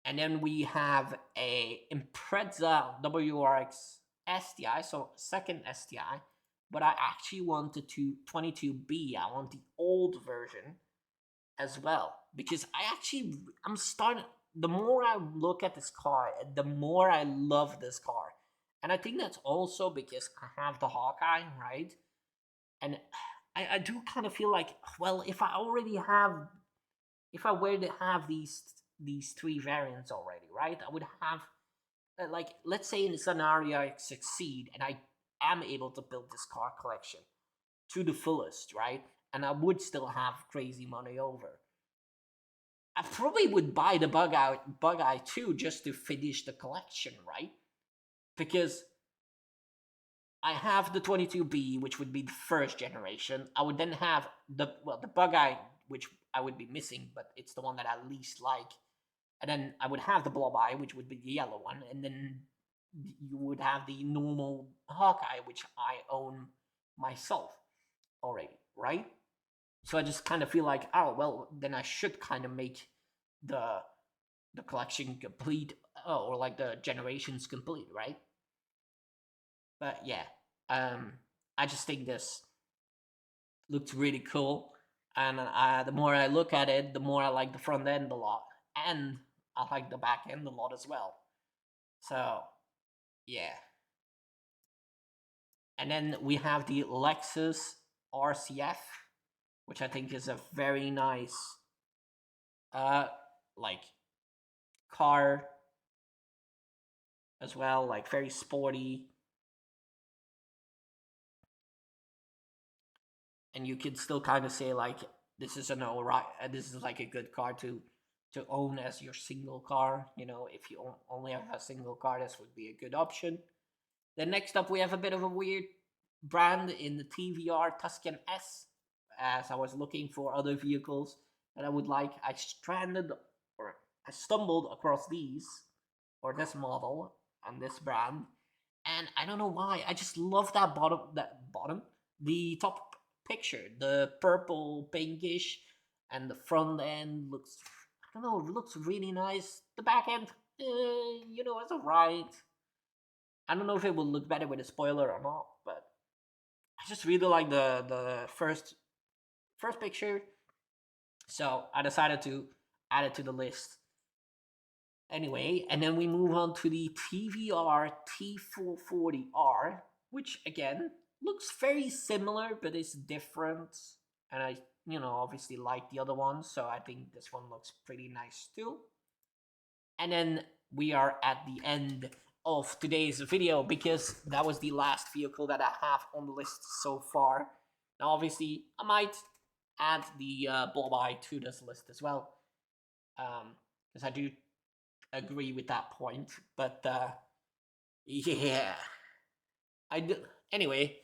and then we have a Impreza WRX STI, so second STI, but I actually want the 22B. I want the old version as well, because I'm starting. The more I look at this car, the more I love this car, and I think that's also because I have the Hawkeye, right? And I do kind of feel like, well, if I were to have these three variants already, right? I would have, like, let's say in the scenario I succeed and I am able to build this car collection to the fullest, right? And I would still have crazy money over. I probably would buy the Bug Eye too, just to finish the collection, right? Because I have the 22B, which would be the first generation. I would then have the Bug Eye, which I would be missing, but it's the one that I least like. And then I would have the Blob Eye, which would be the yellow one, and then you would have the normal Hawkeye, which I own myself already, right? So I just kind of feel like, oh well, then I should kind of make the collection complete, or like the generations complete, right? But yeah, I just think this looks really cool, and the more I look at it, the more I like the front end a lot, and I like the back end a lot as well. So yeah, and then we have the Lexus RCF, which I think is a very nice, like car as well, like very sporty. And you could still kind of say like this is an alright, this is like a good car to to own as your single car. You know, if you only have a single car, this would be a good option. Then next up, we have a bit of a weird brand in the TVR Tuscan S. As I was looking for other vehicles that I would like, I stumbled across these, or this model and this brand, and I don't know why. I just love the top picture, the purple pinkish, and the front end looks, I don't know, it looks really nice. The back end, it's alright. I don't know if it will look better with a spoiler or not, but I just really like the first picture, so I decided to add it to the list. Anyway, and then we move on to the TVR T440R, which again looks very similar but is different. And I, obviously like the other one, so I think this one looks pretty nice too. And then we are at the end of today's video because that was the last vehicle that I have on the list so far. Now, obviously, I might add the Blob-Eye to this list as well, because I do agree with that point. But yeah, I do. Anyway,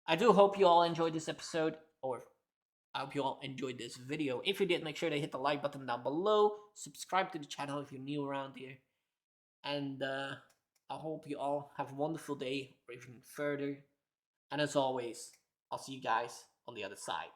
I do hope you all enjoyed this episode, or I hope you all enjoyed this video. If you did, make sure to hit the like button down below. Subscribe to the channel if you're new around here. And I hope you all have a wonderful day or even further. And as always, I'll see you guys on the other side.